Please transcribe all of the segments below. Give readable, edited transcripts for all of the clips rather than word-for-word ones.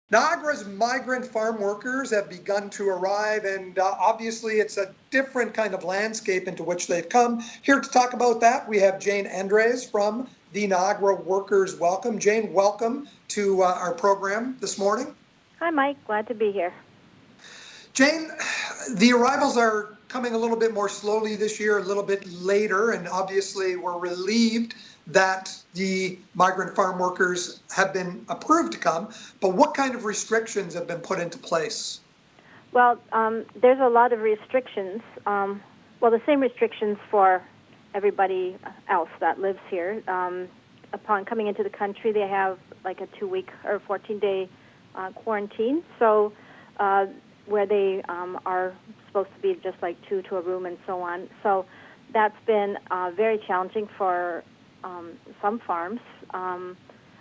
Niagara's migrant farm workers have begun to arrive, and obviously it's a different kind of landscape into which they've come. Here to talk about that, we have Jane Andres from the Niagara Workers Welcome. Jane, welcome to our program this morning. Hi, Mike. Glad to be here. Jane, the arrivals are coming a little bit more slowly this year, a little bit later, and obviously we're relieved that the migrant farm workers have been approved to come. But what kind of restrictions have been put into place? Well, there's a lot of restrictions. The same restrictions for everybody else that lives here. Upon coming into the country, they have like a 2-week or 14-day quarantine. So where they are supposed to be just like two to a room and so on. So that's been very challenging for some farms.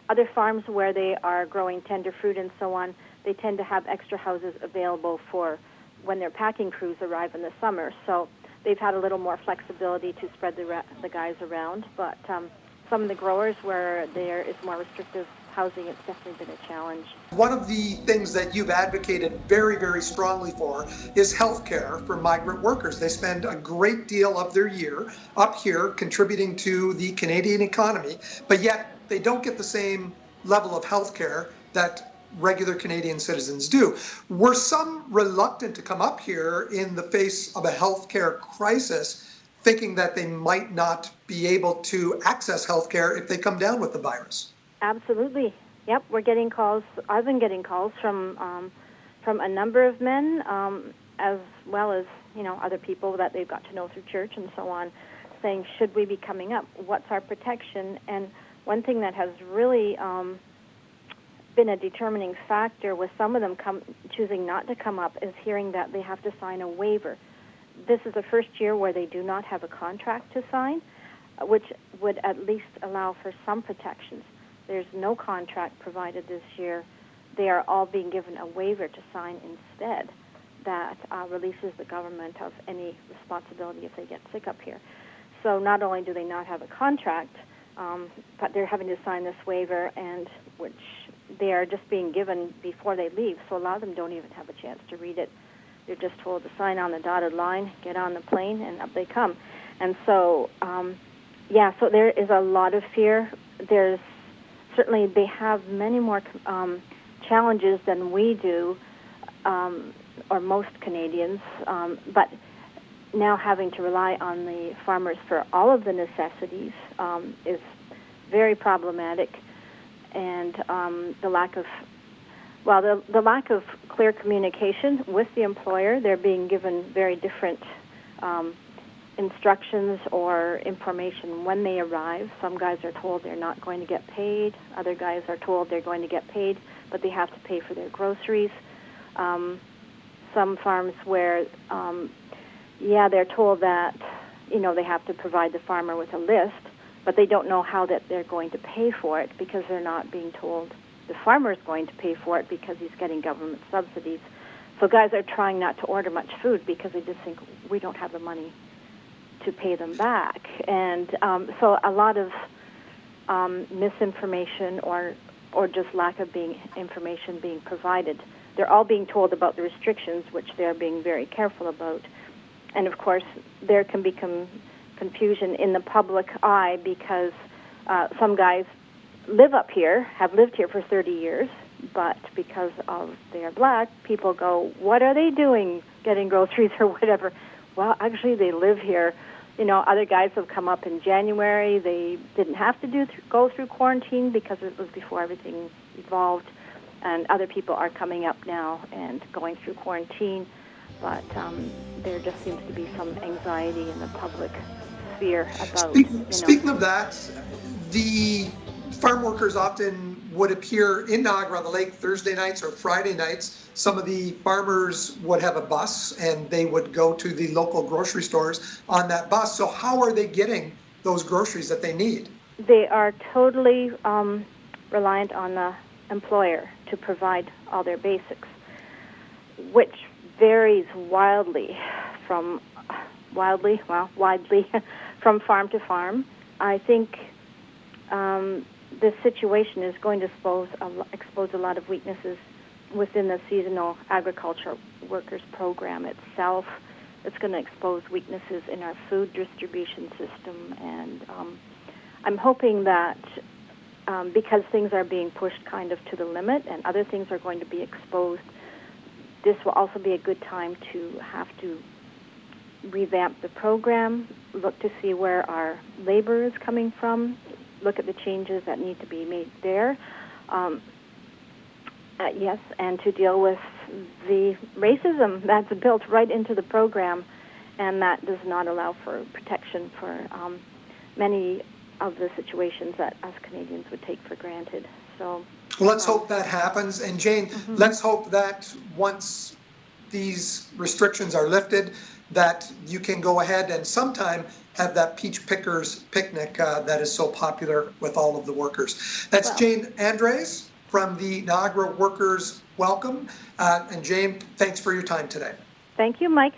Other farms where they are growing tender fruit and so on, they tend to have extra houses available for when their packing crews arrive in the summer. So they've had a little more flexibility to spread the guys around. But some of the growers where there is more restrictive housing, it's definitely been a challenge. One of the things that you've advocated very, very strongly for is health care for migrant workers. They spend a great deal of their year up here contributing to the Canadian economy, but yet they don't get the same level of health care that regular Canadian citizens do. Were some reluctant to come up here in the face of a healthcare crisis, thinking that they might not be able to access healthcare if they come down with the virus? Absolutely. Yep, we're getting calls. I've been getting calls from a number of men, as well as other people that they've got to know through church and so on, saying, "Should we be coming up? What's our protection?" And one thing that has really been a determining factor with some of them choosing not to come up is hearing that they have to sign a waiver. This is the first year where they do not have a contract to sign, which would at least allow for some protections. There's no contract provided this year. They are all being given a waiver to sign instead that releases the government of any responsibility if they get sick up here. So not only do they not have a contract, but they're having to sign this waiver, and which they are just being given before they leave. So a lot of them don't even have a chance to read it. They're just told to sign on the dotted line, get on the plane, and up they come. And so, so there is a lot of fear. Certainly, they have many more challenges than we do, or most Canadians, but now having to rely on the farmers for all of the necessities is very problematic, and the lack of clear communication with the employer. They're being given very different instructions or information when they arrive. Some guys are told they're not going to get paid. Other guys are told they're going to get paid, but they have to pay for their groceries. Some farms where, they're told that, they have to provide the farmer with a list, but they don't know how that they're going to pay for it because they're not being told the farmer is going to pay for it because he's getting government subsidies. So guys are trying not to order much food because they just think we don't have the money to pay them back. And so a lot of misinformation or just lack of information being provided. They're all being told about the restrictions, which they're being very careful about. And, of course, there can be confusion in the public eye because some guys live up here, have lived here for 30 years, but because of they're black, people go, what are they doing getting groceries or whatever? Well, actually, they live here. Other guys have come up in January. They didn't have to go through quarantine because it was before everything evolved. And other people are coming up now and going through quarantine. But there just seems to be some anxiety in the public sphere about, Speaking of that, the farm workers often would appear in Niagara on the Lake Thursday nights or Friday nights. Some of the farmers would have a bus and they would go to the local grocery stores on that bus. So how are they getting those groceries that they need? They are totally reliant on the employer to provide all their basics, which varies widely from farm to farm. I think this situation is going to expose a lot of weaknesses within the seasonal agricultural workers program itself. It's going to expose weaknesses in our food distribution system, and I'm hoping that because things are being pushed kind of to the limit and other things are going to be exposed, this will also be a good time to have to revamp the program, look to see where our labor is coming from, look at the changes that need to be made there. Yes, and to deal with the racism that's built right into the program, and that does not allow for protection for many of the situations that us Canadians would take for granted. So let's hope that happens. And Jane, let's hope that once these restrictions are lifted, that you can go ahead and sometime have that peach pickers picnic that is so popular with all of the workers. That's Jane Andres from the Niagara Workers Welcome. And Jane, thanks for your time today. Thank you, Mike.